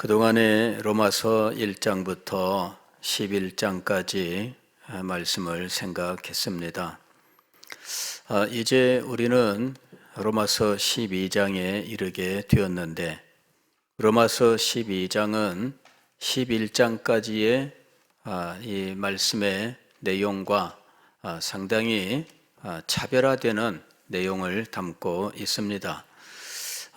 그동안에 로마서 1장부터 11장까지 말씀을 생각했습니다. 이제 우리는 로마서 12장에 이르게 되었는데, 로마서 12장은 11장까지의 이 말씀의 내용과 상당히 차별화되는 내용을 담고 있습니다.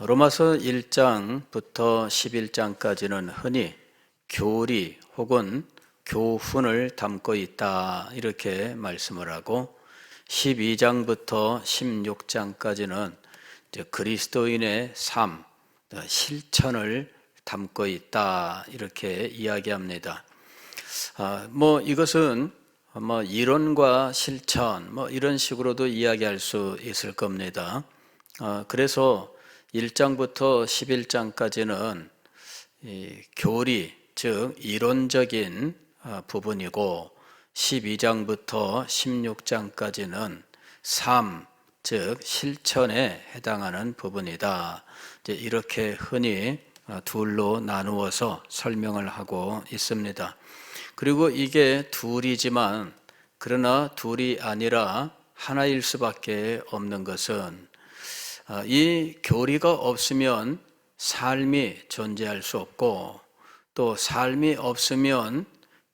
로마서 1장부터 11장까지는 흔히 교리 혹은 교훈을 담고 있다 이렇게 말씀을 하고, 12장부터 16장까지는 그리스도인의 삶, 실천을 담고 있다 이렇게 이야기합니다. 이것은 이론과 실천 이런 식으로도 이야기할 수 있을 겁니다. 그래서 1장부터 11장까지는 교리, 즉 이론적인 부분이고, 12장부터 16장까지는 삶, 즉 실천에 해당하는 부분이다. 이렇게 흔히 둘로 나누어서 설명을 하고 있습니다. 그리고 이게 둘이지만, 그러나 둘이 아니라 하나일 수밖에 없는 것은, 이 교리가 없으면 삶이 존재할 수 없고, 또 삶이 없으면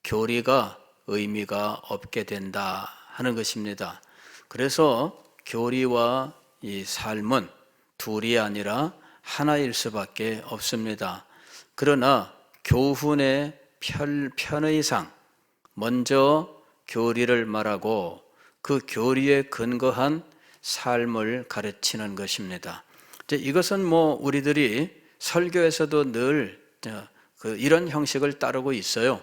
교리가 의미가 없게 된다 하는 것입니다. 그래서 교리와 이 삶은 둘이 아니라 하나일 수밖에 없습니다. 그러나 교훈의 편의상 먼저 교리를 말하고 그 교리에 근거한 삶을 가르치는 것입니다. 이것은 우리들이 설교에서도 늘 이런 형식을 따르고 있어요.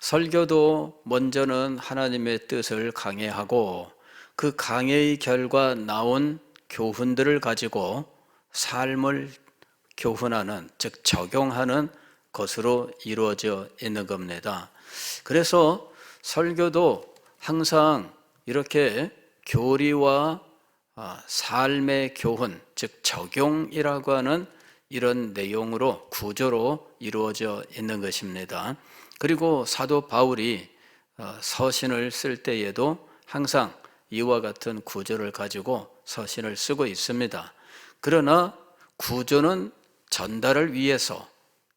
설교도 먼저는 하나님의 뜻을 강해하고, 그 강해의 결과 나온 교훈들을 가지고 삶을 교훈하는, 즉 적용하는 것으로 이루어져 있는 겁니다. 그래서 설교도 항상 이렇게 교리와 삶의 교훈, 즉 적용이라고 하는 이런 내용으로, 구조로 이루어져 있는 것입니다. 그리고 사도 바울이 서신을 쓸 때에도 항상 이와 같은 구조를 가지고 서신을 쓰고 있습니다. 그러나 구조는 전달을 위해서,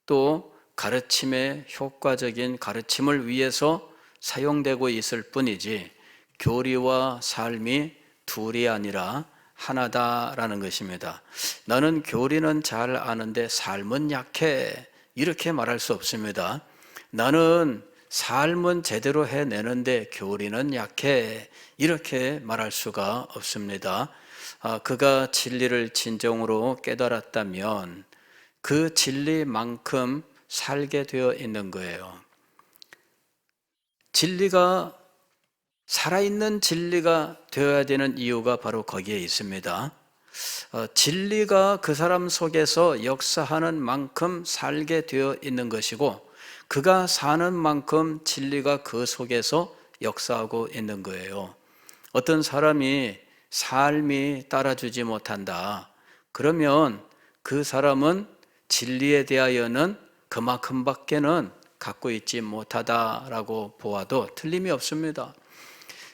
또 가르침의 효과적인 가르침을 위해서 사용되고 있을 뿐이지, 교리와 삶이 둘이 아니라 하나다라는 것입니다. 나는 교리는 잘 아는데 삶은 약해, 이렇게 말할 수 없습니다. 나는 삶은 제대로 해내는데 교리는 약해, 이렇게 말할 수가 없습니다. 그가 진리를 진정으로 깨달았다면 그 진리만큼 살게 되어 있는 거예요. 진리가 살아있는 진리가 되어야 되는 이유가 바로 거기에 있습니다. 진리가 그 사람 속에서 역사하는 만큼 살게 되어 있는 것이고, 그가 사는 만큼 진리가 그 속에서 역사하고 있는 거예요. 어떤 사람이 삶이 따라주지 못한다, 그러면 그 사람은 진리에 대하여는 그만큼밖에는 갖고 있지 못하다라고 보아도 틀림이 없습니다.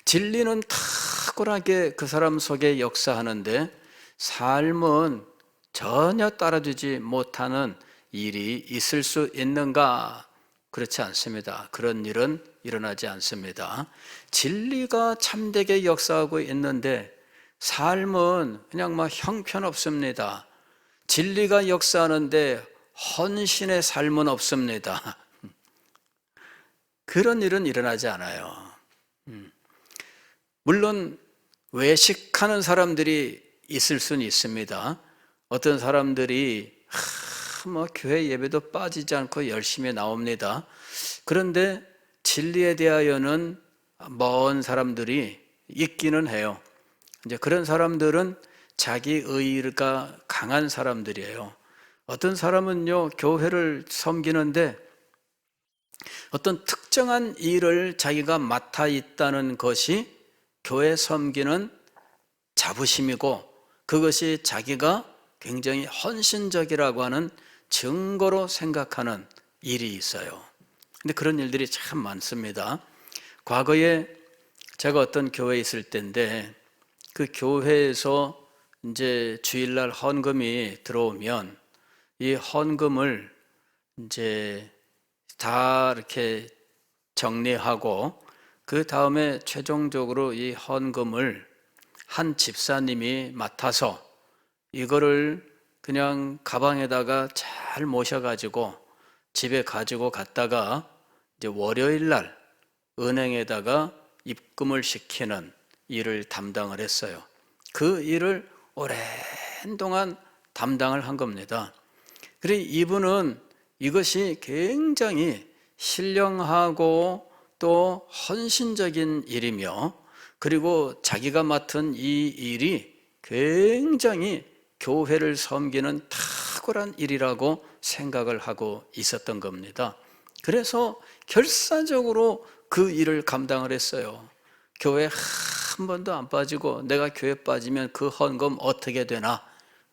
진리는 탁월하게 그 사람 속에 역사하는데, 삶은 전혀 따라주지 못하는 일이 있을 수 있는가? 그렇지 않습니다. 그런 일은 일어나지 않습니다. 진리가 참되게 역사하고 있는데 삶은 그냥 형편없습니다. 진리가 역사하는데 헌신의 삶은 없습니다. 그런 일은 일어나지 않아요. 물론 외식하는 사람들이 있을 수는 있습니다. 어떤 사람들이 교회 예배도 빠지지 않고 열심히 나옵니다. 그런데 진리에 대하여는 먼 사람들이 있기는 해요. 이제 그런 사람들은 자기 의의가 강한 사람들이에요. 어떤 사람은요, 교회를 섬기는데 어떤 특정한 일을 자기가 맡아 있다는 것이 교회 섬기는 자부심이고, 그것이 자기가 굉장히 헌신적이라고 하는 증거로 생각하는 일이 있어요. 근데 그런 일들이 참 많습니다. 과거에 제가 어떤 교회에 있을 때인데 그 교회에서 이제 주일날 헌금이 들어오면 이 헌금을 이제 다 이렇게 정리하고 그 다음에 최종적으로 이 헌금을 한 집사님이 맡아서 이거를 그냥 가방에다가 잘 모셔가지고 집에 가지고 갔다가 이제 월요일 날 은행에다가 입금을 시키는 일을 담당을 했어요. 그 일을 오랜 동안 담당을 한 겁니다. 그리고 이분은 이것이 굉장히 신령하고 또 헌신적인 일이며 그리고 자기가 맡은 이 일이 굉장히 교회를 섬기는 탁월한 일이라고 생각을 하고 있었던 겁니다. 그래서 결사적으로 그 일을 감당을 했어요. 교회 한 번도 안 빠지고 내가 교회 빠지면 그 헌금 어떻게 되나?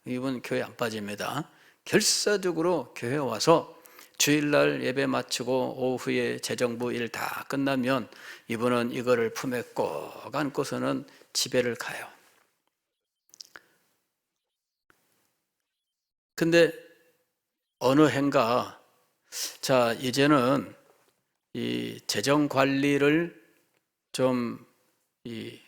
이분 교회 안 빠집니다. 결사적으로 교회 와서 주일날 예배 마치고 오후에 재정부 일 다 끝나면 이분은 이거를 품에 꼭 안고서는 집에를 가요. 근데 어느 해인가 자 이제는 이 재정 관리를 좀 이렇게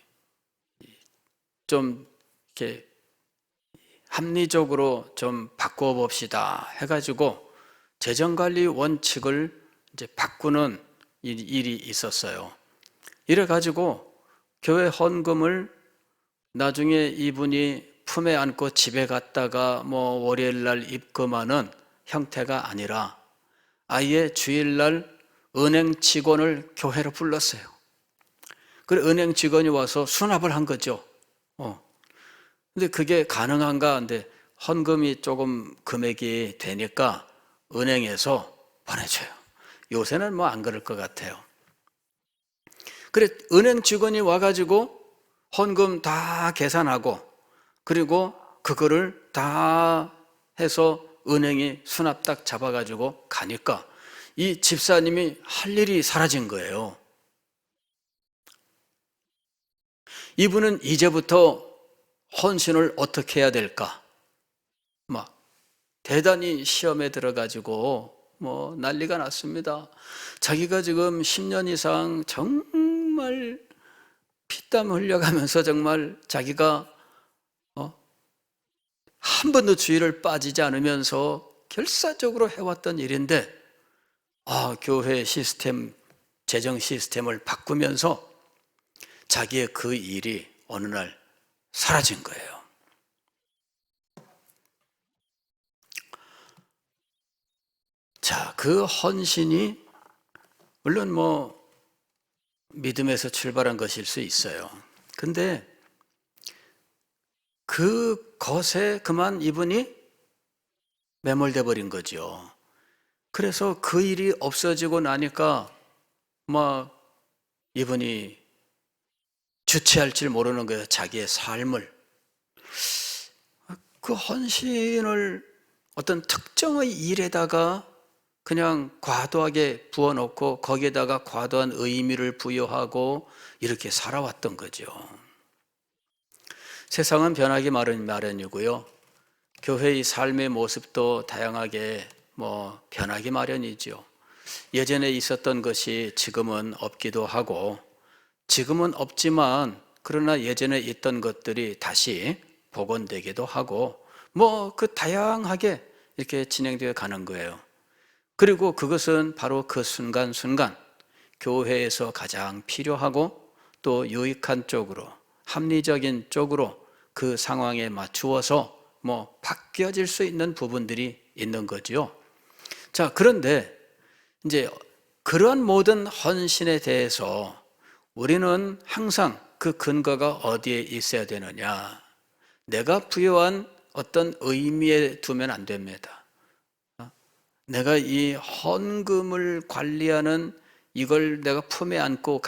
합리적으로 좀 바꿔 봅시다 해가지고 재정관리 원칙을 이제 바꾸는 일이 있었어요. 이래가지고 교회 헌금을 나중에 이분이 품에 안고 집에 갔다가 뭐 월요일 날 입금하는 형태가 아니라 아예 주일날 은행 직원을 교회로 불렀어요. 그래 은행 직원이 와서 수납을 한 거죠. 근데 그게 가능한가? 근데 헌금이 조금 금액이 되니까 은행에서 보내줘요. 요새는 뭐 안 그럴 것 같아요. 그래 은행 직원이 와가지고 헌금 다 계산하고 그리고 그거를 다 해서 은행이 수납 딱 잡아가지고 가니까 이 집사님이 할 일이 사라진 거예요. 이분은 이제부터 헌신을 어떻게 해야 될까? 막 대단히 시험에 들어가지고 뭐 난리가 났습니다. 자기가 지금 10년 이상 정말 피땀 흘려가면서 정말 자기가 한 번도 주일을 빠지지 않으면서 결사적으로 해왔던 일인데 교회 시스템, 재정 시스템을 바꾸면서 자기의 그 일이 어느 날 사라진 거예요. 자, 그 헌신이 물론 뭐 믿음에서 출발한 것일 수 있어요. 근데 그 것에 그만 이분이 매몰돼 버린 거죠. 그래서 그 일이 없어지고 나니까 막 이분이 주체할 줄 모르는 거예요. 자기의 삶을. 그 헌신을 어떤 특정의 일에다가 그냥 과도하게 부어놓고 거기에다가 과도한 의미를 부여하고 이렇게 살아왔던 거죠. 세상은 변하기 마련이고요. 교회의 삶의 모습도 다양하게 변하기 마련이죠. 예전에 있었던 것이 지금은 없기도 하고 지금은 없지만 그러나 예전에 있던 것들이 다시 복원되기도 하고 그 다양하게 이렇게 진행되어 가는 거예요. 그리고 그것은 바로 그 순간순간 교회에서 가장 필요하고 또 유익한 쪽으로 합리적인 쪽으로 그 상황에 맞추어서 바뀌어질 수 있는 부분들이 있는 거죠. 자, 그런데 이제 그런 모든 헌신에 대해서 우리는 항상 그 근거가 어디에 있어야 되느냐? 내가 부여한 어떤 의미에 두면 안 됩니다. 내가 이 헌금을 관리하는 이걸 내가 품에 안고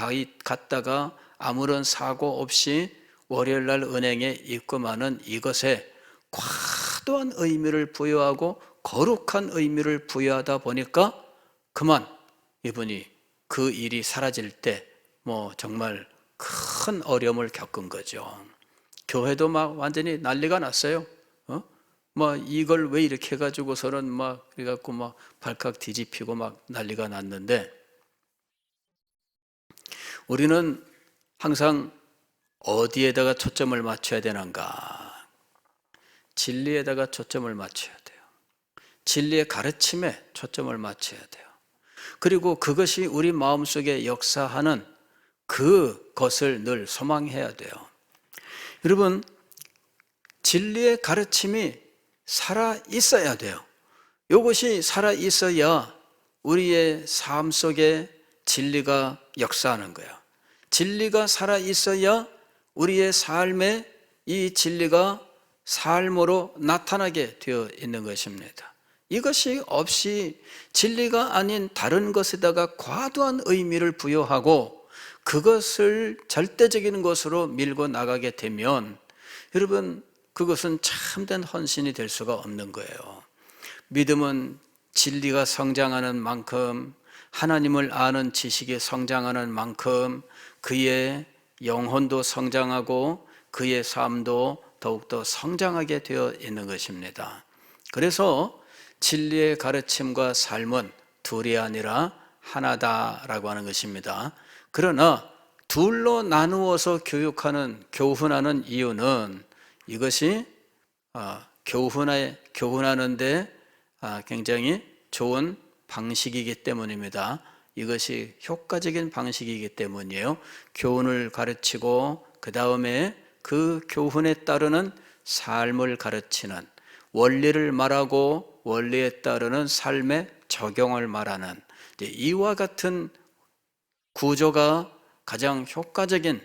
갔다가 아무런 사고 없이 월요일 날 은행에 입금하는 이것에 과도한 의미를 부여하고 거룩한 의미를 부여하다 보니까 그만 이분이 그 일이 사라질 때 정말 큰 어려움을 겪은 거죠. 교회도 막 완전히 난리가 났어요. 이걸 왜 이렇게 해가지고서는 그래갖고 발칵 뒤집히고 난리가 났는데, 우리는 항상 어디에다가 초점을 맞춰야 되는가? 진리에다가 초점을 맞춰야 돼요. 진리의 가르침에 초점을 맞춰야 돼요. 그리고 그것이 우리 마음속에 역사하는 그것을 늘 소망해야 돼요. 여러분, 진리의 가르침이 살아 있어야 돼요. 이것이 살아 있어야 우리의 삶 속에 진리가 역사하는 거예요. 진리가 살아 있어야 우리의 삶에 이 진리가 삶으로 나타나게 되어 있는 것입니다. 이것이 없이 진리가 아닌 다른 것에다가 과도한 의미를 부여하고 그것을 절대적인 것으로 밀고 나가게 되면, 여러분, 그것은 참된 헌신이 될 수가 없는 거예요. 믿음은 진리가 성장하는 만큼, 하나님을 아는 지식이 성장하는 만큼 그의 영혼도 성장하고 그의 삶도 더욱더 성장하게 되어 있는 것입니다. 그래서 진리의 가르침과 삶은 둘이 아니라 하나다라고 하는 것입니다. 그러나 둘로 나누어서 교훈하는 이유는 이것이 교훈하는데 굉장히 좋은 방식이기 때문입니다. 이것이 효과적인 방식이기 때문이에요. 교훈을 가르치고 그 다음에 그 교훈에 따르는 삶을 가르치는, 원리를 말하고 원리에 따르는 삶의 적용을 말하는, 이와 같은 구조가 가장 효과적인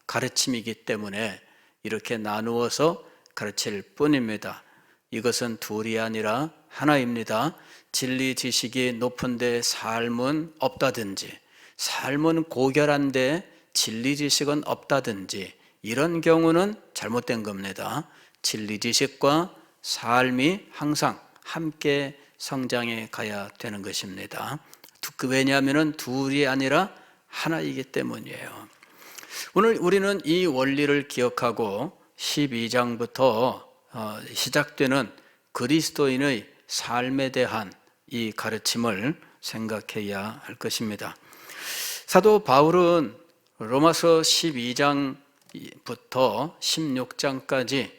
가르침이기 때문에 이렇게 나누어서 가르칠 뿐입니다. 이것은 둘이 아니라 하나입니다. 진리 지식이 높은데 삶은 없다든지, 삶은 고결한데 진리 지식은 없다든지, 이런 경우는 잘못된 겁니다. 진리 지식과 삶이 항상 함께 성장해 가야 되는 것입니다. 왜냐하면 둘이 아니라 하나이기 때문이에요. 오늘 우리는 이 원리를 기억하고 12장부터 시작되는 그리스도인의 삶에 대한 이 가르침을 생각해야 할 것입니다. 사도 바울은 로마서 12장부터 16장까지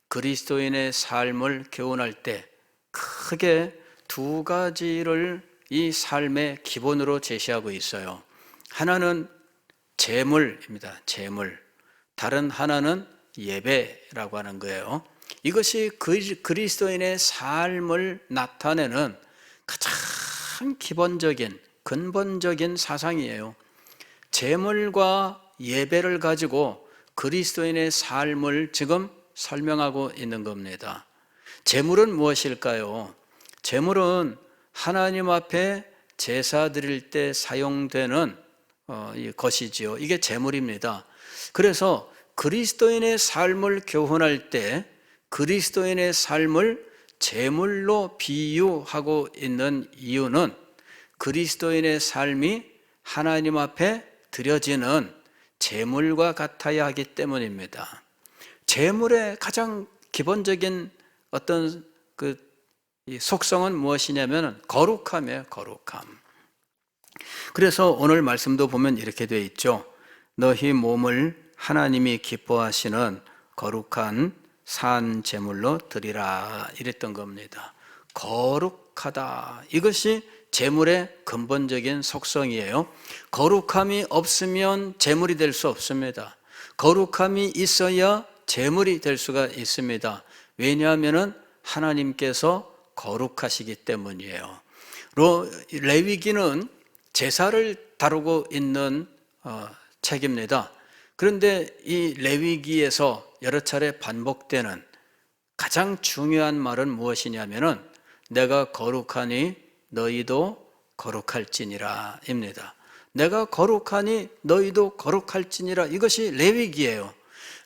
그리스도인의 삶을 교훈할 때 크게 두 가지를 이 삶의 기본으로 제시하고 있어요. 하나는 재물입니다. 재물. 다른 하나는 예배라고 하는 거예요. 이것이 그리스도인의 삶을 나타내는 가장 기본적인 근본적인 사상이에요. 재물과 예배를 가지고 그리스도인의 삶을 지금 설명하고 있는 겁니다. 재물은 무엇일까요? 재물은 하나님 앞에 제사 드릴 때 사용되는 것이지요. 이게 재물입니다. 그래서 그리스도인의 삶을 교훈할 때 그리스도인의 삶을 재물로 비유하고 있는 이유는 그리스도인의 삶이 하나님 앞에 드려지는 재물과 같아야 하기 때문입니다. 재물의 가장 기본적인 어떤 속성은 무엇이냐면 거룩함이에요. 거룩함. 그래서 오늘 말씀도 보면 이렇게 되어 있죠. 너희 몸을 하나님이 기뻐하시는 거룩한 산 제물로 드리라, 이랬던 겁니다. 거룩하다, 이것이 제물의 근본적인 속성이에요. 거룩함이 없으면 제물이 될 수 없습니다. 거룩함이 있어야 제물이 될 수가 있습니다. 왜냐하면 하나님께서 거룩하시기 때문이에요. 레위기는 제사를 다루고 있는 책입니다. 그런데 이 레위기에서 여러 차례 반복되는 가장 중요한 말은 무엇이냐면은 내가 거룩하니 너희도 거룩할지니라 입니다. 내가 거룩하니 너희도 거룩할지니라, 이것이 레위기예요.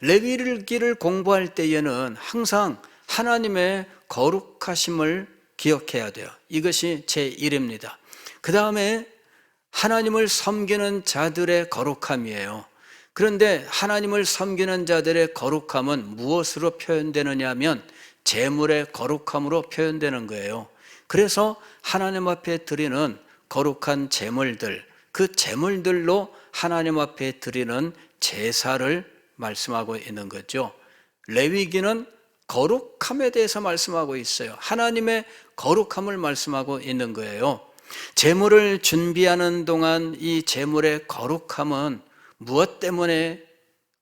레위기를 공부할 때에는 항상 하나님의 거룩하심을 기억해야 돼요. 이것이 제1입니다. 그 다음에 하나님을 섬기는 자들의 거룩함이에요. 그런데 하나님을 섬기는 자들의 거룩함은 무엇으로 표현되느냐 하면 제물의 거룩함으로 표현되는 거예요. 그래서 하나님 앞에 드리는 거룩한 제물들, 그 제물들로 하나님 앞에 드리는 제사를 말씀하고 있는 거죠. 레위기는 거룩함에 대해서 말씀하고 있어요. 하나님의 거룩함을 말씀하고 있는 거예요. 제물을 준비하는 동안 이 제물의 거룩함은 무엇 때문에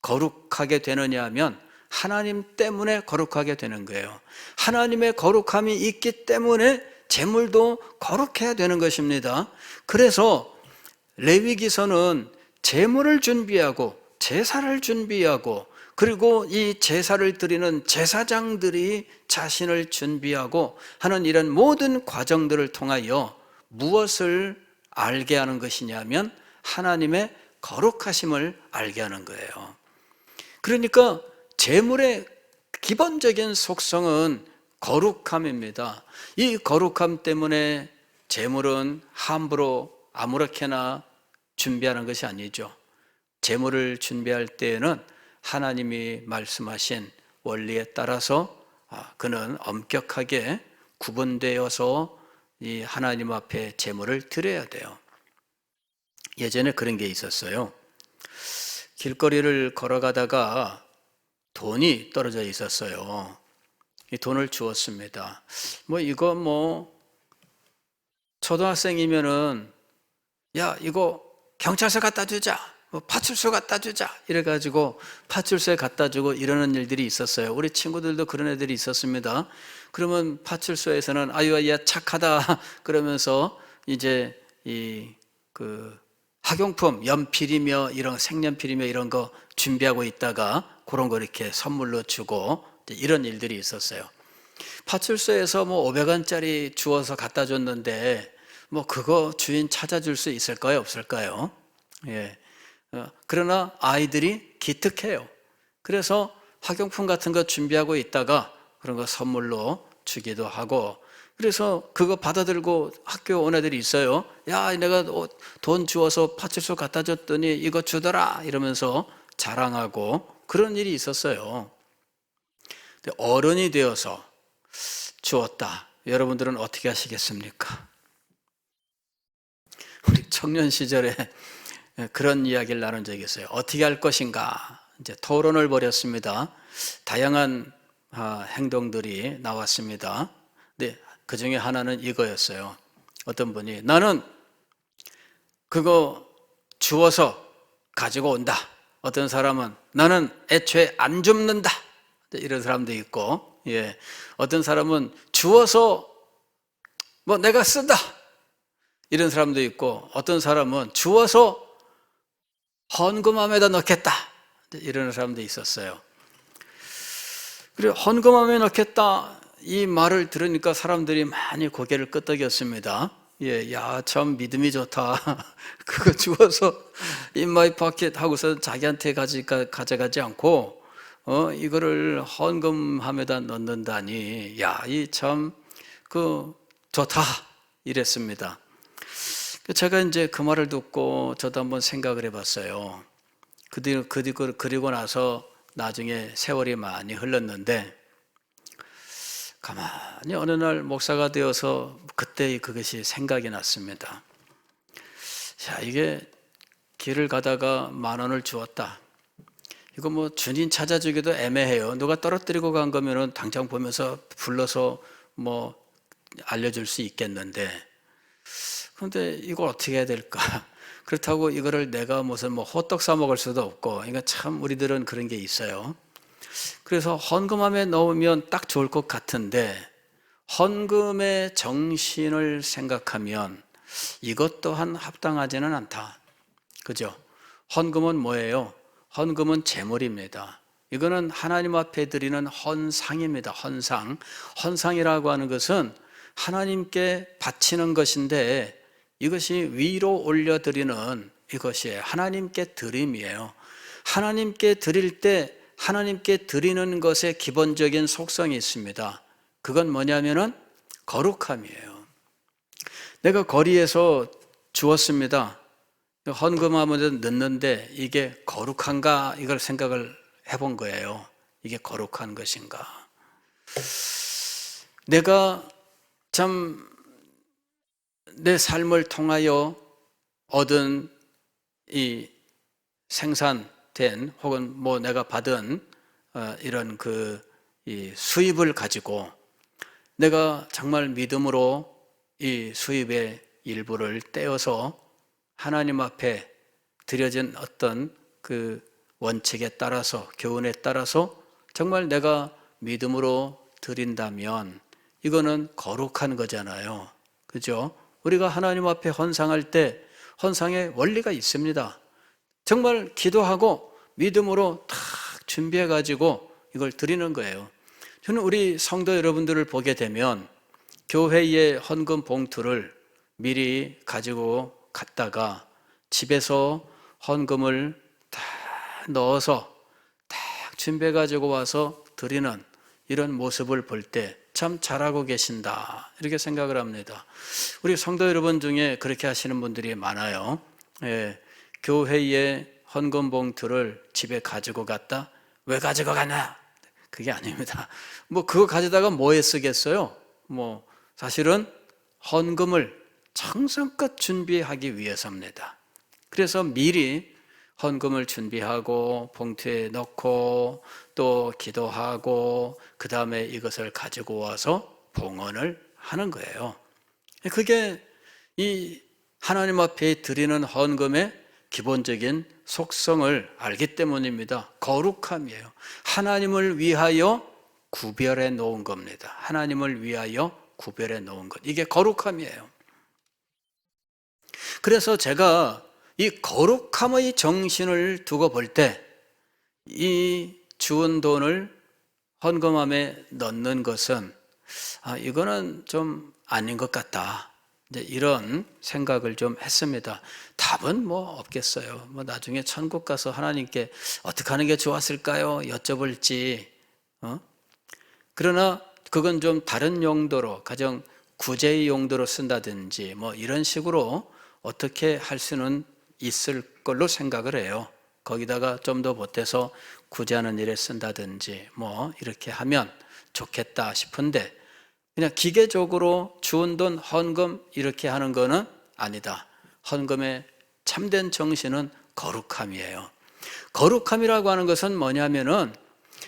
거룩하게 되느냐 하면 하나님 때문에 거룩하게 되는 거예요. 하나님의 거룩함이 있기 때문에 제물도 거룩해야 되는 것입니다. 그래서 레위기서는 제물을 준비하고 제사를 준비하고 그리고 이 제사를 드리는 제사장들이 자신을 준비하고 하는 이런 모든 과정들을 통하여 무엇을 알게 하는 것이냐면 하나님의 거룩하심을 알게 하는 거예요. 그러니까 제물의 기본적인 속성은 거룩함입니다. 이 거룩함 때문에 제물은 함부로 아무렇게나 준비하는 것이 아니죠. 제물을 준비할 때에는 하나님이 말씀하신 원리에 따라서 그는 엄격하게 구분되어서 이 하나님 앞에 제물을 드려야 돼요. 예전에 그런 게 있었어요. 길거리를 걸어가다가 돈이 떨어져 있었어요. 이 돈을 주었습니다. 이거 초등학생이면은 야 이거 경찰서 갖다 주자, 파출소 갖다 주자 이래가지고 파출소에 갖다 주고 이러는 일들이 있었어요. 우리 친구들도 그런 애들이 있었습니다. 그러면 파출소에서는 아유 야 착하다 그러면서 이제 그 학용품 연필이며 이런 색연필이며 이런 거 준비하고 있다가 그런 거 이렇게 선물로 주고 이런 일들이 있었어요. 파출소에서 500원짜리 주워서 갖다 줬는데 그거 주인 찾아줄 수 있을까요? 없을까요? 예. 그러나 아이들이 기특해요. 그래서 학용품 같은 거 준비하고 있다가 그런 거 선물로 주기도 하고 그래서 그거 받아들고 학교 온 애들이 있어요. 야, 내가 돈 주워서 파출소 갖다 줬더니 이거 주더라 이러면서 자랑하고 그런 일이 있었어요. 근데 어른이 되어서 주었다. 여러분들은 어떻게 하시겠습니까? 우리 청년 시절에 그런 이야기를 나눈 적이 있어요. 어떻게 할 것인가? 이제 토론을 벌였습니다. 다양한 행동들이 나왔습니다. 근데 그 중에 하나는 이거였어요. 어떤 분이 나는 그거 주워서 가지고 온다. 어떤 사람은 나는 애초에 안 줍는다. 이런 사람도 있고, 예. 어떤 사람은 주워서 내가 쓴다. 이런 사람도 있고, 어떤 사람은 주워서 헌금함에다 넣겠다. 이런 사람도 있었어요. 그리고 헌금함에 넣겠다. 이 말을 들으니까 사람들이 많이 고개를 끄덕였습니다. 예, 야, 참 믿음이 좋다. 그거 주워서 in my pocket 하고서 자기한테 가져가지 않고, 이거를 헌금함에다 넣는다니, 야, 이 참, 좋다. 이랬습니다. 제가 이제 그 말을 듣고 저도 한번 생각을 해봤어요. 그리고 나서 나중에 세월이 많이 흘렀는데, 가만히 어느 날 목사가 되어서 그때 그것이 생각이 났습니다. 자, 이게 길을 가다가 10,000원을 주었다. 이거 주인 찾아주기도 애매해요. 누가 떨어뜨리고 간 거면은 당장 보면서 불러서 알려줄 수 있겠는데, 그런데 이걸 어떻게 해야 될까? 그렇다고 이거를 내가 무슨 호떡 사 먹을 수도 없고, 그러니까 참 우리들은 그런 게 있어요. 그래서 헌금함에 넣으면 딱 좋을 것 같은데 헌금의 정신을 생각하면 이것 또한 합당하지는 않다. 그죠? 헌금은 뭐예요? 헌금은 제물입니다. 이거는 하나님 앞에 드리는 헌상입니다. 헌상. 헌상이라고 하는 것은 하나님께 바치는 것인데 이것이 위로 올려드리는 이것이 하나님께 드림이에요. 하나님께 드릴 때 하나님께 드리는 것의 기본적인 속성이 있습니다. 그건 뭐냐면은 거룩함이에요. 내가 거리에서 주었습니다. 헌금하면 넣는데 이게 거룩한가? 이걸 생각을 해본 거예요. 이게 거룩한 것인가? 내가 참 내 삶을 통하여 얻은 이 생산된 혹은 뭐 내가 받은 이런 이 수입을 가지고 내가 정말 믿음으로 이 수입의 일부를 떼어서 하나님 앞에 드려진 어떤 그 원칙에 따라서 교훈에 따라서 정말 내가 믿음으로 드린다면 이거는 거룩한 거잖아요. 그죠? 우리가 하나님 앞에 헌상할 때 헌상의 원리가 있습니다. 정말 기도하고 믿음으로 탁 준비해 가지고 이걸 드리는 거예요. 저는 우리 성도 여러분들을 보게 되면 교회의 헌금 봉투를 미리 가지고 갔다가 집에서 헌금을 다 넣어서 딱 준비해 가지고 와서 드리는 이런 모습을 볼 때 참 잘하고 계신다 이렇게 생각을 합니다. 우리 성도 여러분 중에 그렇게 하시는 분들이 많아요. 교회의 헌금 봉투를 집에 가지고 갔다? 왜 가지고 가냐? 그게 아닙니다. 뭐 그거 가져다가 뭐에 쓰겠어요? 뭐 사실은 헌금을 정성껏 준비하기 위해서입니다. 그래서 미리 헌금을 준비하고 봉투에 넣고 또 기도하고 그 다음에 이것을 가지고 와서 봉헌을 하는 거예요. 그게 이 하나님 앞에 드리는 헌금의 기본적인 속성을 알기 때문입니다. 거룩함이에요. 하나님을 위하여 구별해 놓은 겁니다. 하나님을 위하여 구별해 놓은 것. 이게 거룩함이에요. 그래서 제가 이 거룩함의 정신을 두고 볼 때 이 주은 돈을 헌금함에 넣는 것은 이거는 좀 아닌 것 같다. 이제 이런 생각을 좀 했습니다. 답은 뭐 없겠어요. 뭐 나중에 천국 가서 하나님께 어떻게 하는 게 좋았을까요? 여쭤볼지. 그러나 그건 좀 다른 용도로 가정 구제의 용도로 쓴다든지 뭐 이런 식으로 어떻게 할 수는 있을 걸로 생각을 해요. 거기다가 좀 더 보태서 구제하는 일에 쓴다든지 뭐 이렇게 하면 좋겠다 싶은데 그냥 기계적으로 주은 돈 헌금 이렇게 하는 거는 아니다. 헌금의 참된 정신은 거룩함이에요. 거룩함이라고 하는 것은 뭐냐면은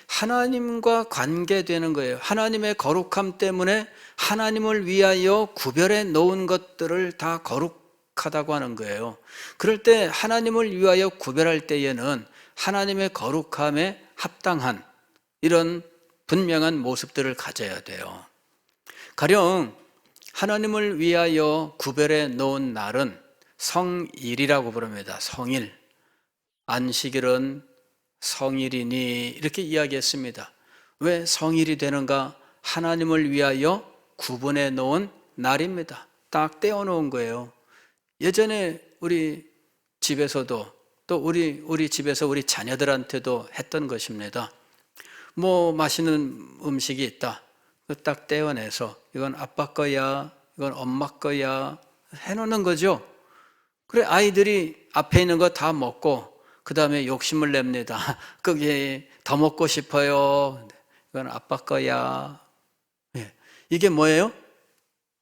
하나님과 관계되는 거예요. 하나님의 거룩함 때문에 하나님을 위하여 구별해 놓은 것들을 다 거룩하다고 하는 거예요. 그럴 때 하나님을 위하여 구별할 때에는 하나님의 거룩함에 합당한 이런 분명한 모습들을 가져야 돼요. 가령 하나님을 위하여 구별해 놓은 날은 성일이라고 부릅니다. 성일. 안식일은 성일이니 이렇게 이야기했습니다. 왜 성일이 되는가? 하나님을 위하여 구분해 놓은 날입니다. 딱 떼어 놓은 거예요. 예전에 우리 집에서도 또 우리 집에서 우리 자녀들한테도 했던 것입니다. 뭐 맛있는 음식이 있다. 딱 떼어내서 이건 아빠 거야, 이건 엄마 거야 해놓는 거죠. 그래 아이들이 앞에 있는 거 다 먹고 그 다음에 욕심을 냅니다. 그게 더 먹고 싶어요. 이건 아빠 거야. 이게 뭐예요?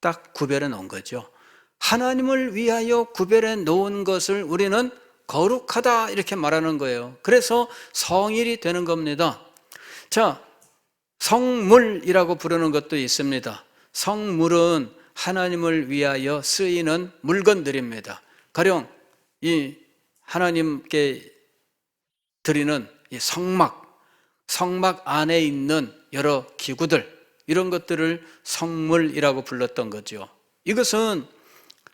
딱 구별해 놓은 거죠. 하나님을 위하여 구별해 놓은 것을 우리는 거룩하다 이렇게 말하는 거예요. 그래서 성일이 되는 겁니다. 자, 성물이라고 부르는 것도 있습니다. 성물은 하나님을 위하여 쓰이는 물건들입니다. 가령 이 하나님께 드리는 이 성막 안에 있는 여러 기구들 이런 것들을 성물이라고 불렀던 거죠. 이것은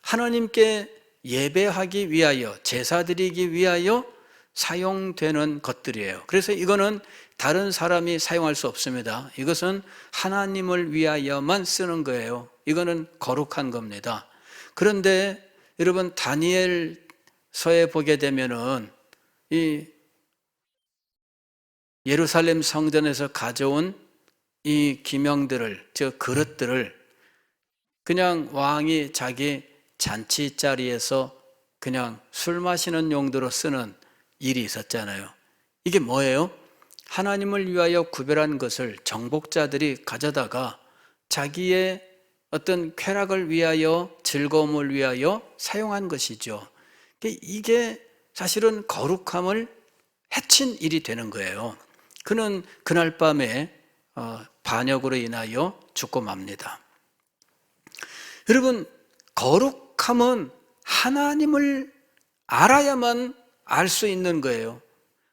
하나님께 예배하기 위하여 제사 드리기 위하여 사용되는 것들이에요. 그래서 이거는 다른 사람이 사용할 수 없습니다. 이것은 하나님을 위하여만 쓰는 거예요. 이거는 거룩한 겁니다. 그런데 여러분 다니엘서에 보게 되면은 이 예루살렘 성전에서 가져온 이 기명들을 즉 그릇들을 그냥 왕이 자기 잔치 자리에서 그냥 술 마시는 용도로 쓰는 일이 있었잖아요. 이게 뭐예요? 하나님을 위하여 구별한 것을 정복자들이 가져다가 자기의 어떤 쾌락을 위하여, 즐거움을 위하여 사용한 것이죠. 이게 사실은 거룩함을 해친 일이 되는 거예요. 그는 그날 밤에 반역으로 인하여 죽고 맙니다. 여러분, 거룩함은 하나님을 알아야만 알 수 있는 거예요.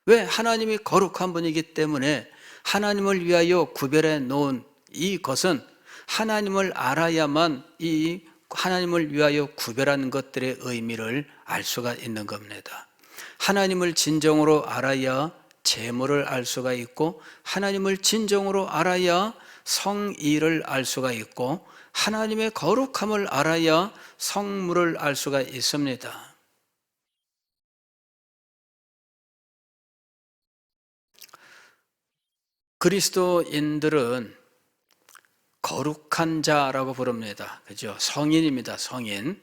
왜? 하나님이 거룩한 분이기 때문에 하나님을 위하여 구별해 놓은 이것은 하나님을 알아야만 이 하나님을 위하여 구별한 것들의 의미를 알 수가 있는 겁니다. 하나님을 진정으로 알아야 재물을 알 수가 있고, 하나님을 진정으로 알아야 성의를 알 수가 있고, 하나님의 거룩함을 알아야 성물을 알 수가 있습니다. 그리스도인들은 거룩한 자라고 부릅니다. 그죠? 성인입니다. 성인.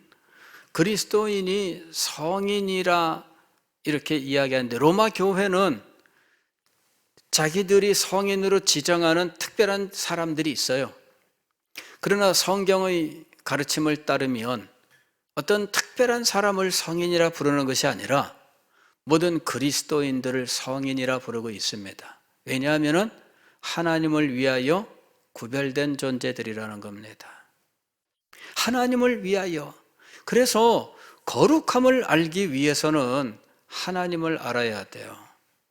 그리스도인이 성인이라 이렇게 이야기하는데, 로마 교회는 자기들이 성인으로 지정하는 특별한 사람들이 있어요. 그러나 성경의 가르침을 따르면 어떤 특별한 사람을 성인이라 부르는 것이 아니라 모든 그리스도인들을 성인이라 부르고 있습니다. 왜냐하면 하나님을 위하여 구별된 존재들이라는 겁니다. 하나님을 위하여. 그래서 거룩함을 알기 위해서는 하나님을 알아야 돼요.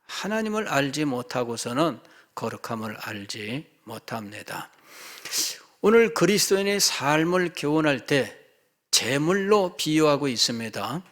하나님을 알지 못하고서는 거룩함을 알지 못합니다. 오늘 그리스도인의 삶을 교훈할 때 제물로 비유하고 있습니다.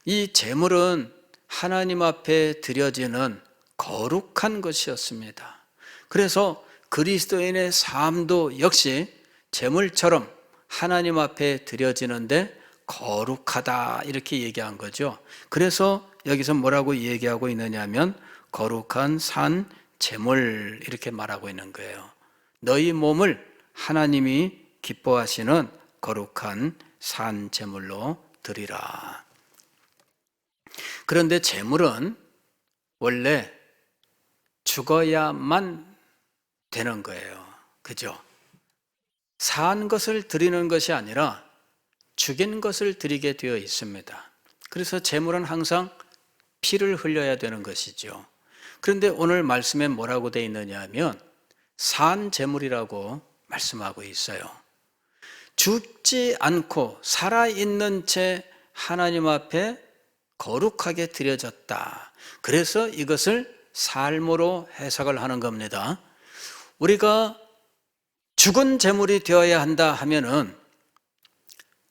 이 제물은 하나님 앞에 드려지는 거룩한 것이었습니다. 그래서 그리스도인의 삶도 역시 제물처럼 하나님 앞에 드려지는데 거룩하다 이렇게 얘기한 거죠. 그래서 여기서 뭐라고 얘기하고 있느냐면 거룩한 산 제물 이렇게 말하고 있는 거예요. 너희 몸을 하나님이 기뻐하시는 거룩한 산 제물로 드리라. 그런데 제물은 원래 죽어야만 되는 거예요. 그죠? 산 것을 드리는 것이 아니라 죽인 것을 드리게 되어 있습니다. 그래서 제물은 항상 피를 흘려야 되는 것이죠. 그런데 오늘 말씀에 뭐라고 되어 있느냐 하면 산 제물이라고 말씀하고 있어요. 죽지 않고 살아있는 채 하나님 앞에 거룩하게 드려졌다. 그래서 이것을 삶으로 해석을 하는 겁니다. 우리가 죽은 제물이 되어야 한다 하면은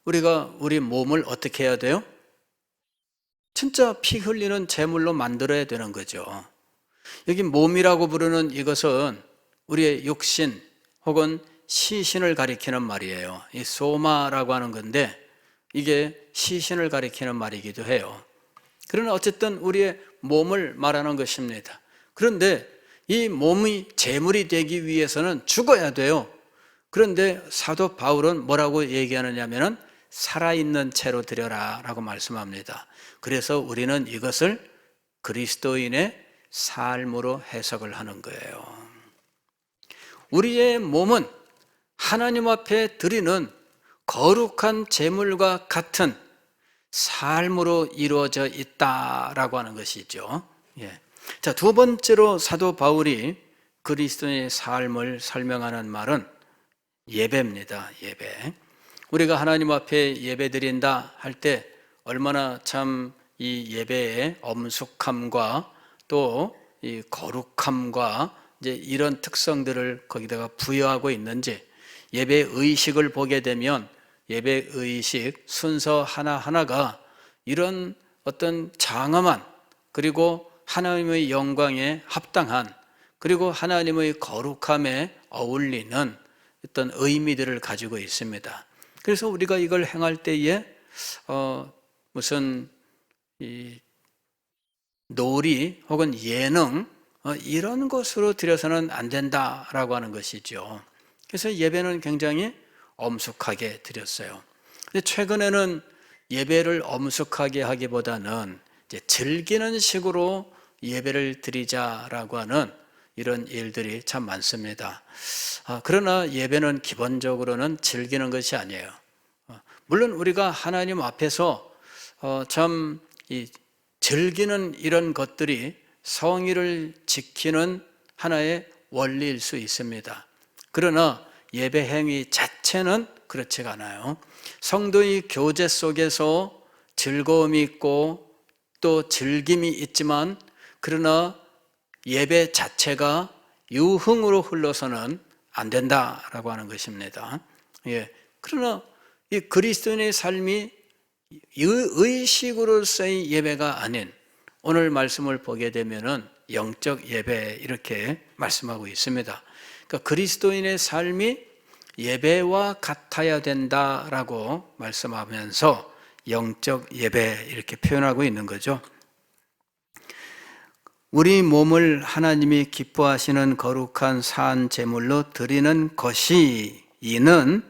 우리가 우리 몸을 어떻게 해야 돼요? 진짜 피 흘리는 제물로 만들어야 되는 거죠. 여기 몸이라고 부르는 이것은 우리의 육신 혹은 시신을 가리키는 말이에요. 이 소마라고 하는 건데 이게 시신을 가리키는 말이기도 해요. 그러나 어쨌든 우리의 몸을 말하는 것입니다. 그런데 이 몸이 제물이 되기 위해서는 죽어야 돼요. 그런데 사도 바울은 뭐라고 얘기하느냐면은 살아있는 채로 드려라 라고 말씀합니다. 그래서 우리는 이것을 그리스도인의 삶으로 해석을 하는 거예요. 우리의 몸은 하나님 앞에 드리는 거룩한 제물과 같은 삶으로 이루어져 있다라고 하는 것이죠. 예. 자, 두 번째로 사도 바울이 그리스도인의 삶을 설명하는 말은 예배입니다. 예배. 우리가 하나님 앞에 예배 드린다 할 때 얼마나 참 이 예배의 엄숙함과 또 이 거룩함과 이제 이런 특성들을 거기다가 부여하고 있는지, 예배 의식을 보게 되면 예배 의식 순서 하나하나가 이런 어떤 장엄한, 그리고 하나님의 영광에 합당한, 그리고 하나님의 거룩함에 어울리는 어떤 의미들을 가지고 있습니다. 그래서 우리가 이걸 행할 때에 무슨 이 놀이 혹은 예능 이런 것으로 드려서는 안 된다라고 하는 것이죠. 그래서 예배는 굉장히 엄숙하게 드렸어요. 근데 최근에는 예배를 엄숙하게 하기보다는 이제 즐기는 식으로 예배를 드리자라고 하는 이런 일들이 참 많습니다. 그러나 예배는 기본적으로는 즐기는 것이 아니에요. 물론 우리가 하나님 앞에서 참 즐기는 이런 것들이 성의를 지키는 하나의 원리일 수 있습니다. 그러나 예배 행위 자체는 그렇지가 않아요. 성도의 교제 속에서 즐거움이 있고 또 즐김이 있지만, 그러나 예배 자체가 유흥으로 흘러서는 안 된다라고 하는 것입니다. 그러나 이 그리스도인의 삶이 의식으로서의 예배가 아닌, 오늘 말씀을 보게 되면은 영적 예배 이렇게 말씀하고 있습니다. 그러니까 그리스도인의 삶이 예배와 같아야 된다라고 말씀하면서 영적 예배 이렇게 표현하고 있는 거죠. 우리 몸을 하나님이 기뻐하시는 거룩한 산 제물로 드리는 것이 이는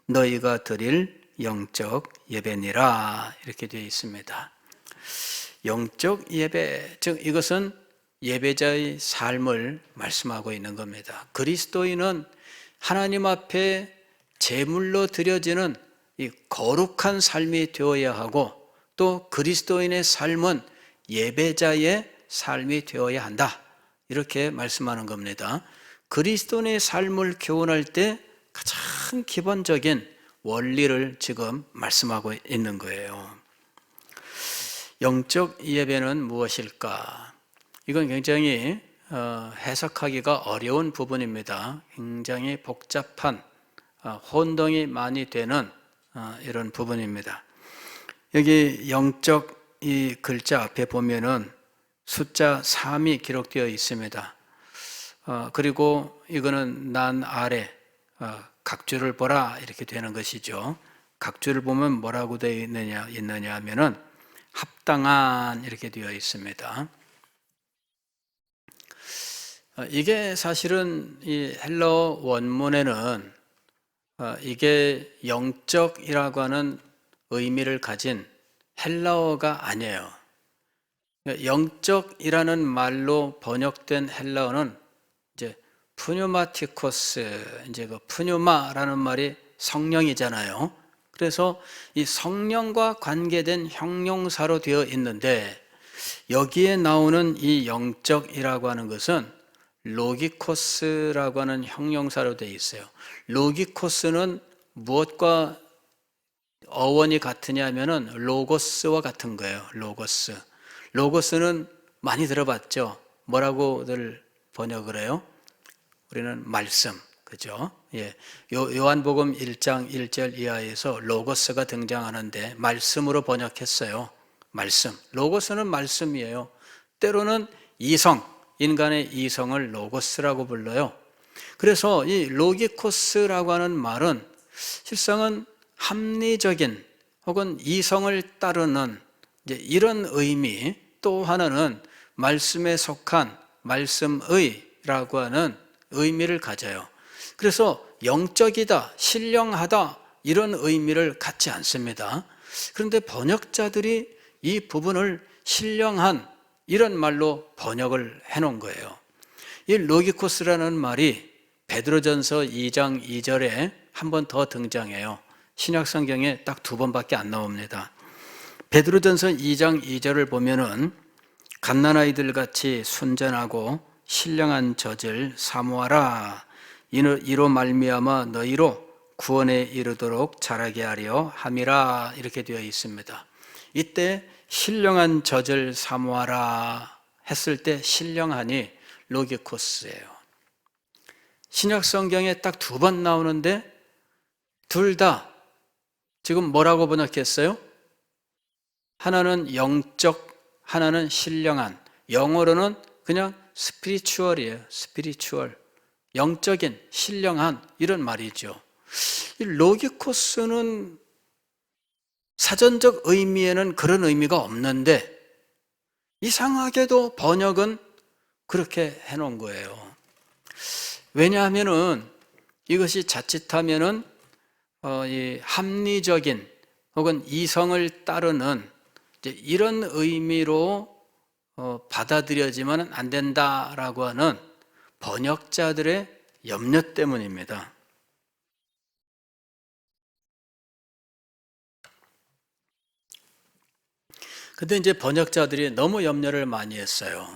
너희가 드릴 영적 예배니라, 이렇게 되어 있습니다. 영적 예배, 즉 이것은 예배자의 삶을 말씀하고 있는 겁니다. 그리스도인은 하나님 앞에 제물로 드려지는 이 거룩한 삶이 되어야 하고, 또 그리스도인의 삶은 예배자의 삶이 되어야 한다, 이렇게 말씀하는 겁니다. 그리스도인의 삶을 교훈할 때 가장 기본적인 원리를 지금 말씀하고 있는 거예요. 영적 예배는 무엇일까? 이건 굉장히 해석하기가 어려운 부분입니다. 굉장히 복잡한, 혼동이 많이 되는 이런 부분입니다. 여기 영적 이 글자 앞에 보면은 숫자 3이 기록되어 있습니다. 그리고 이거는 난 아래 각주를 보라, 이렇게 되는 것이죠. 각주를 보면 뭐라고 되어 있느냐 하면은 합당한, 이렇게 되어 있습니다. 이게 사실은 이 헬라어 원문에는 이게 영적이라고 하는 의미를 가진 헬라어가 아니에요. 영적이라는 말로 번역된 헬라어는 이제 푸뉴마티코스, 이제 그 푸뉴마라는 말이 성령이잖아요. 그래서 이 성령과 관계된 형용사로 되어 있는데, 여기에 나오는 이 영적이라고 하는 것은 로기코스라고 하는 형용사로 되어 있어요. 로기코스는 무엇과 어원이 같으냐 하면은 로고스와 같은 거예요. 로고스. 로고스는 많이 들어봤죠. 뭐라고들 번역을 해요? 우리는 말씀, 그죠? 요한복음 1장 1절 이하에서 로고스가 등장하는데 말씀으로 번역했어요. 말씀. 로고스는 말씀이에요. 때로는 이성, 인간의 이성을 로고스라고 불러요. 그래서 이 로기코스라고 하는 말은 실상은 합리적인 혹은 이성을 따르는 이제 이런 의미, 또 하나는 말씀에 속한 말씀의라고 하는 의미를 가져요. 그래서 영적이다, 신령하다, 이런 의미를 갖지 않습니다. 그런데 번역자들이 이 부분을 신령한 이런 말로 번역을 해놓은 거예요. 이 로기코스라는 말이 베드로전서 2장 2절에 한 번 더 등장해요. 신약 성경에 딱 2번밖에 안 나옵니다. 베드로전서 2장 2절을 보면은 갓난아이들 같이 순전하고 신령한 젖을 사모하라. 이로 말미암아 너희로 구원에 이르도록 자라게 하려 함이라, 이렇게 되어 있습니다. 이때 신령한 젖을 사모하라 했을 때 신령하니 로기코스예요. 신약 성경에 딱 2번 나오는데 둘 다 지금 뭐라고 번역했어요? 하나는 영적, 하나는 신령한. 영어로는 그냥 스피리추얼이에요. 스피리추얼. 영적인, 신령한, 이런 말이죠. 이 로기코스는 사전적 의미에는 그런 의미가 없는데 이상하게도 번역은 그렇게 해놓은 거예요. 왜냐하면은 이것이 자칫하면은 이 합리적인 혹은 이성을 따르는 이제 이런 의미로 받아들여지면 안 된다라고 하는 번역자들의 염려 때문입니다. 근데 이제 번역자들이 너무 염려를 많이 했어요.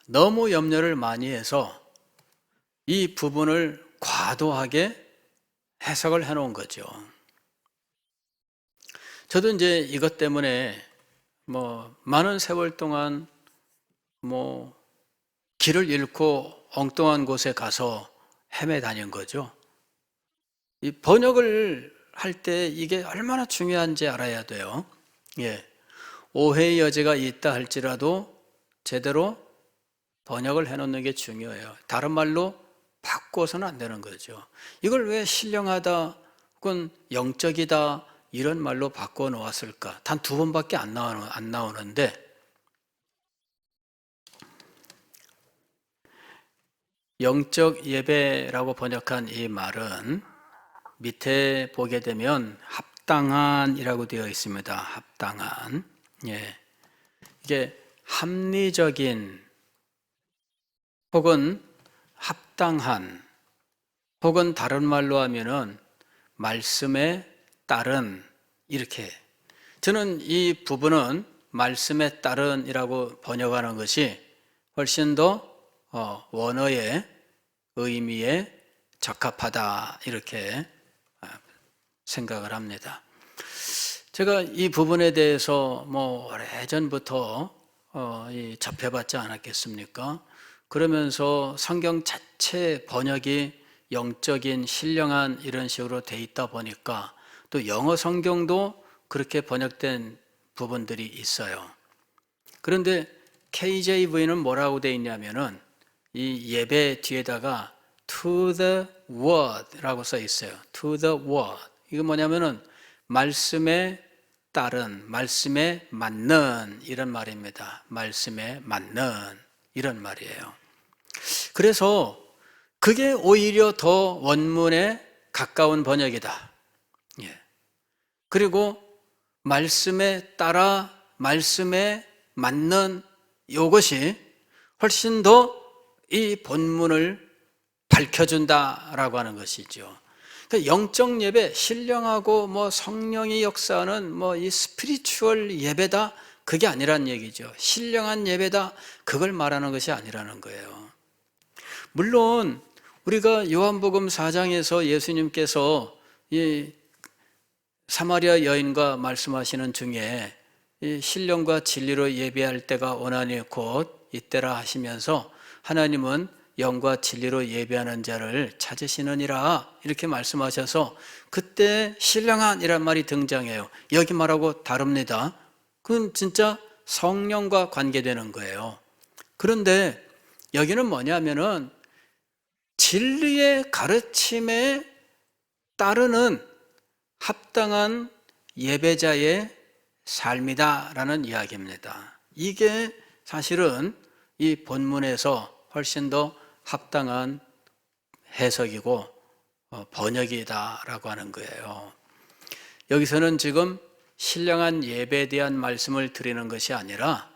너무 염려를 많이 해서 이 부분을 과도하게 해석을 해 놓은 거죠. 저도 이제 이것 때문에 많은 세월 동안 길을 잃고 엉뚱한 곳에 가서 헤매 다닌 거죠. 이 번역을 할 때 이게 얼마나 중요한지 알아야 돼요. 예. 오해의 여지가 있다 할지라도 제대로 번역을 해 놓는 게 중요해요. 다른 말로 바꿔서는 안 되는 거죠. 이걸 왜 신령하다 혹은 영적이다 이런 말로 바꿔 놓았을까? 단 2번밖에 안 나오는데 영적 예배라고 번역한 이 말은 밑에 보게 되면 합당한이라고 되어 있습니다. 합당한. 예. 이게 합리적인 혹은 합당한 혹은 다른 말로 하면은 말씀에 따른 이렇게 저는 이 부분은 말씀에 따른이라고 번역하는 것이 훨씬 더 원어의 의미에 적합하다 이렇게 생각을 합니다. 제가 이 부분에 대해서 오래전부터 접해봤지 않았겠습니까? 그러면서 성경 자체 번역이 영적인 신령한 이런 식으로 돼 있다 보니까 또 영어 성경도 그렇게 번역된 부분들이 있어요. 그런데 KJV는 뭐라고 돼 있냐면은 이 예배 뒤에다가 to the word라고 써 있어요. to the word. 이거 뭐냐면은 말씀에 따른, 말씀에 맞는 이런 말입니다. 말씀에 맞는 이런 말이에요. 그래서 그게 오히려 더 원문에 가까운 번역이다. 예. 그리고 말씀에 따라 말씀에 맞는 이것이 훨씬 더 이 본문을 밝혀준다라고 하는 것이죠. 그러니까 영적 예배, 신령하고 성령이 역사하는 이 스피리추얼 예배다 그게 아니란 얘기죠. 신령한 예배다 그걸 말하는 것이 아니라는 거예요. 물론 우리가 요한복음 4장에서 예수님께서 이 사마리아 여인과 말씀하시는 중에 이 신령과 진리로 예배할 때가 원하니 곧 이때라 하시면서 하나님은 영과 진리로 예배하는 자를 찾으시느니라 이렇게 말씀하셔서 그때 신령한이란 말이 등장해요. 여기 말하고 다릅니다. 그건 진짜 성령과 관계되는 거예요. 그런데 여기는 뭐냐면은 진리의 가르침에 따르는 합당한 예배자의 삶이다라는 이야기입니다. 이게 사실은 이 본문에서 훨씬 더 합당한 해석이고 번역이다라고 하는 거예요. 여기서는 지금 신령한 예배에 대한 말씀을 드리는 것이 아니라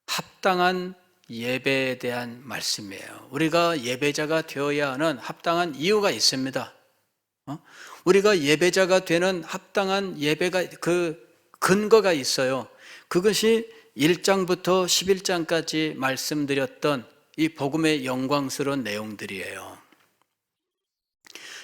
합당한 예배에 대한 말씀이에요. 우리가 예배자가 되어야 하는 합당한 이유가 있습니다. 우리가 예배자가 되는 합당한 예배가 그 근거가 있어요. 그것이 1장부터 11장까지 말씀드렸던 이 복음의 영광스러운 내용들이에요.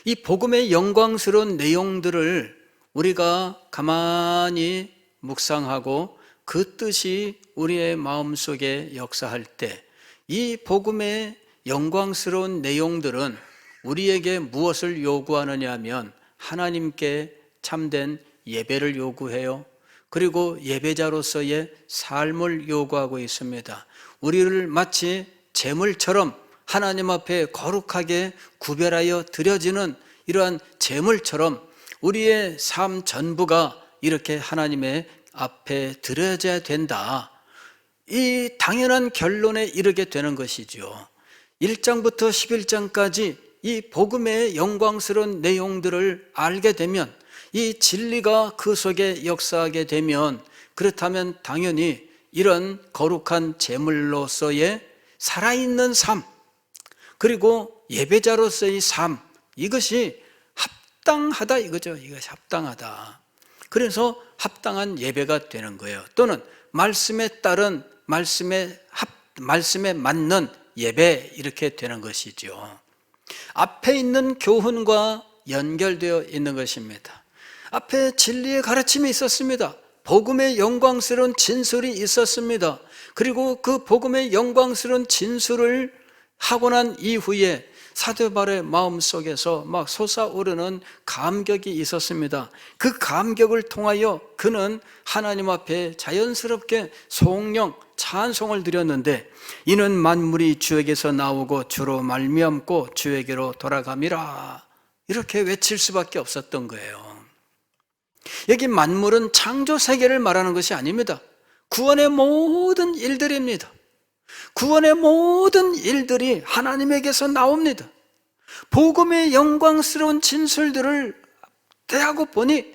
이 복음의 영광스러운 내용들을 우리가 가만히 묵상하고 그 뜻이 우리의 마음속에 역사할 때 이 복음의 영광스러운 내용들은 우리에게 무엇을 요구하느냐 하면 하나님께 참된 예배를 요구해요. 그리고 예배자로서의 삶을 요구하고 있습니다. 우리를 마치 제물처럼 하나님 앞에 거룩하게 구별하여 드려지는 이러한 제물처럼 우리의 삶 전부가 이렇게 하나님의 앞에 드려져야 된다. 이 당연한 결론에 이르게 되는 것이죠. 1장부터 11장까지 이 복음의 영광스러운 내용들을 알게 되면, 이 진리가 그 속에 역사하게 되면, 그렇다면 당연히 이런 거룩한 제물로서의 살아있는 삶, 그리고 예배자로서의 삶, 이것이 합당하다 이거죠. 이것이 합당하다. 그래서 합당한 예배가 되는 거예요. 또는 말씀에 따른 말씀에 맞는 예배, 이렇게 되는 것이죠. 앞에 있는 교훈과 연결되어 있는 것입니다. 앞에 진리의 가르침이 있었습니다. 복음의 영광스러운 진술이 있었습니다. 그리고 그 복음의 영광스러운 진술을 하고 난 이후에 사도 바울의 마음속에서 막 솟아오르는 감격이 있었습니다. 그 감격을 통하여 그는 하나님 앞에 자연스럽게 송영, 찬송을 드렸는데, 이는 만물이 주에게서 나오고 주로 말미암고 주에게로 돌아감이라, 이렇게 외칠 수밖에 없었던 거예요. 여기 만물은 창조 세계를 말하는 것이 아닙니다. 구원의 모든 일들입니다. 구원의 모든 일들이 하나님에게서 나옵니다. 복음의 영광스러운 진술들을 대하고 보니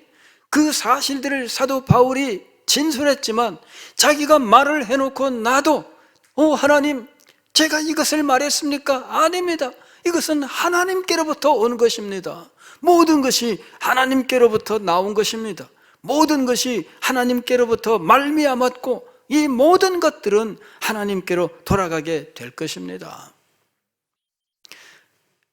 그 사실들을 사도 바울이 진술했지만, 자기가 말을 해놓고 나도 하나님, 제가 이것을 말했습니까? 아닙니다. 이것은 하나님께로부터 온 것입니다. 모든 것이 하나님께로부터 나온 것입니다. 모든 것이 하나님께로부터 말미암았고, 이 모든 것들은 하나님께로 돌아가게 될 것입니다.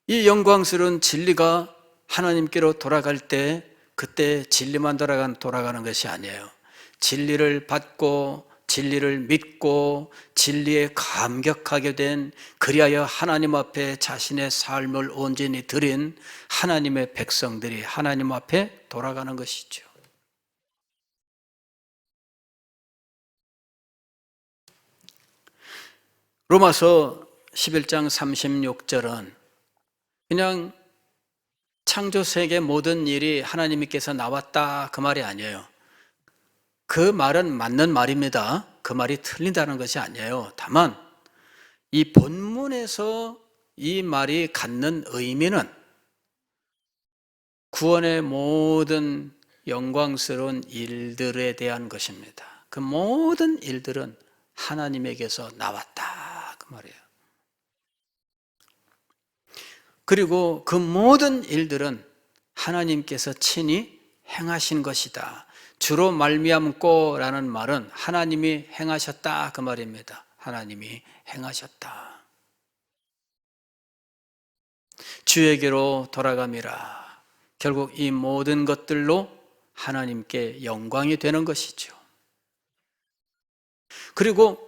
이 영광스러운 진리가 하나님께로 돌아갈 때, 그때 진리만 돌아가는 것이 아니에요. 진리를 받고 진리를 믿고 진리에 감격하게 된, 그리하여 하나님 앞에 자신의 삶을 온전히 드린 하나님의 백성들이 하나님 앞에 돌아가는 것이죠. 로마서 11장 36절은 그냥 창조 세계 모든 일이 하나님께서 나왔다, 그 말이 아니에요. 그 말은 맞는 말입니다. 그 말이 틀린다는 것이 아니에요. 다만 이 본문에서 이 말이 갖는 의미는 구원의 모든 영광스러운 일들에 대한 것입니다. 그 모든 일들은 하나님에게서 나왔다, 그 말이에요. 그리고 그 모든 일들은 하나님께서 친히 행하신 것이다. 주로 말미암고 라는 말은 하나님이 행하셨다, 그 말입니다. 하나님이 행하셨다. 주에게로 돌아감이라. 결국 이 모든 것들로 하나님께 영광이 되는 것이죠. 그리고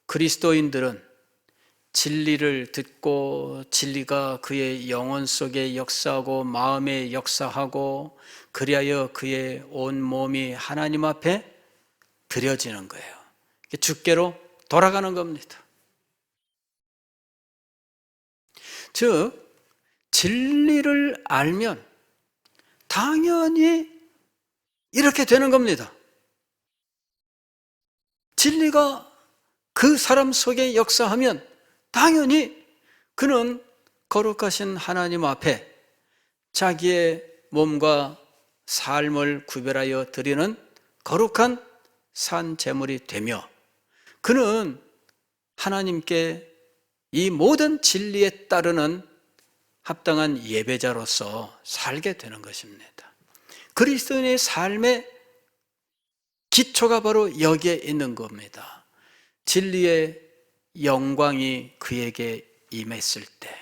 그리스도인들은 진리를 듣고 진리가 그의 영혼 속에 역사하고 마음에 역사하고, 그리하여 그의 온 몸이 하나님 앞에 드려지는 거예요. 주께로 돌아가는 겁니다. 즉 진리를 알면 당연히 이렇게 되는 겁니다. 진리가 그 사람 속에 역사하면 당연히 그는 거룩하신 하나님 앞에 자기의 몸과 삶을 구별하여 드리는 거룩한 산 제물이 되며, 그는 하나님께 이 모든 진리에 따르는 합당한 예배자로서 살게 되는 것입니다. 그리스도인의 삶의 기초가 바로 여기에 있는 겁니다. 진리의 영광이 그에게 임했을 때,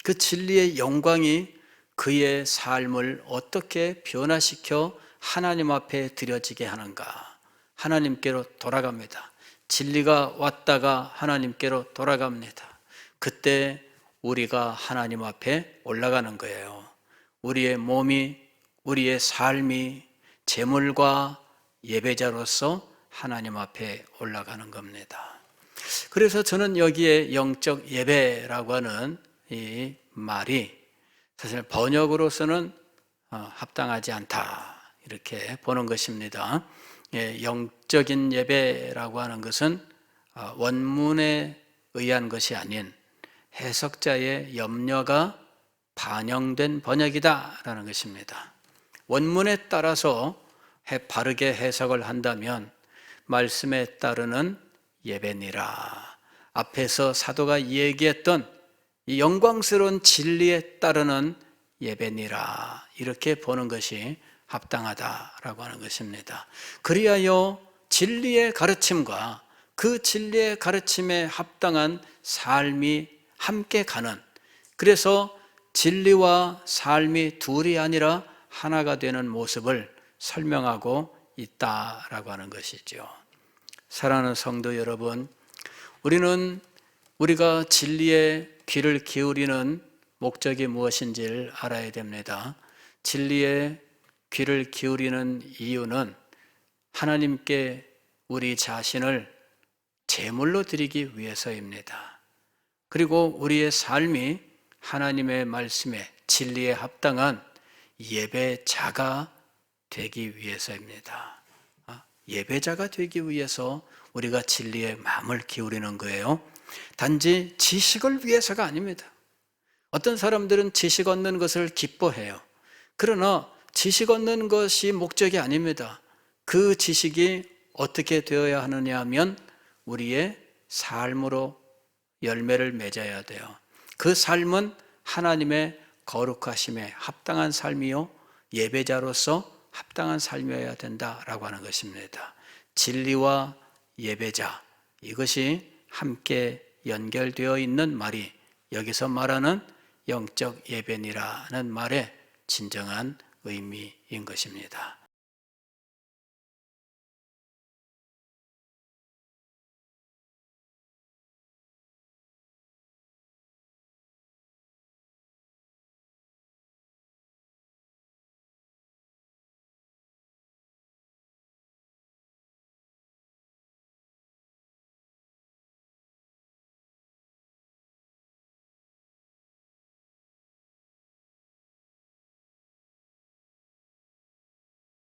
그 진리의 영광이 그의 삶을 어떻게 변화시켜 하나님 앞에 드려지게 하는가? 하나님께로 돌아갑니다. 진리가 왔다가 하나님께로 돌아갑니다. 그때 우리가 하나님 앞에 올라가는 거예요. 우리의 몸이, 우리의 삶이 제물과 예배자로서 하나님 앞에 올라가는 겁니다. 그래서 저는 여기에 영적 예배라고 하는 이 말이 사실 번역으로서는 합당하지 않다, 이렇게 보는 것입니다. 영적인 예배라고 하는 것은 원문에 의한 것이 아닌 해석자의 염려가 반영된 번역이다라는 것입니다. 원문에 따라서 바르게 해석을 한다면 말씀에 따르는 예배니라. 앞에서 사도가 얘기했던 이 영광스러운 진리에 따르는 예배니라. 이렇게 보는 것이 합당하다라고 하는 것입니다. 그리하여 진리의 가르침과 그 진리의 가르침에 합당한 삶이 함께 가는, 그래서 진리와 삶이 둘이 아니라 하나가 되는 모습을 설명하고 있다라고 하는 것이죠. 사랑하는 성도 여러분, 우리가 진리에 귀를 기울이는 목적이 무엇인지를 알아야 됩니다. 진리에 귀를 기울이는 이유는 하나님께 우리 자신을 제물로 드리기 위해서입니다. 그리고 우리의 삶이 하나님의 말씀에 진리에 합당한 예배자가 되기 위해서입니다. 예배자가 되기 위해서 우리가 진리에 마음을 기울이는 거예요. 단지 지식을 위해서가 아닙니다. 어떤 사람들은 지식 얻는 것을 기뻐해요. 그러나 지식 얻는 것이 목적이 아닙니다. 그 지식이 어떻게 되어야 하느냐 하면 우리의 삶으로 열매를 맺어야 돼요. 그 삶은 하나님의 거룩하심에 합당한 삶이요, 예배자로서 합당한 삶이어야 된다라고 하는 것입니다. 진리와 예배자, 이것이 함께 연결되어 있는 말이 여기서 말하는 영적 예배니라는 말의 진정한 의미인 것입니다.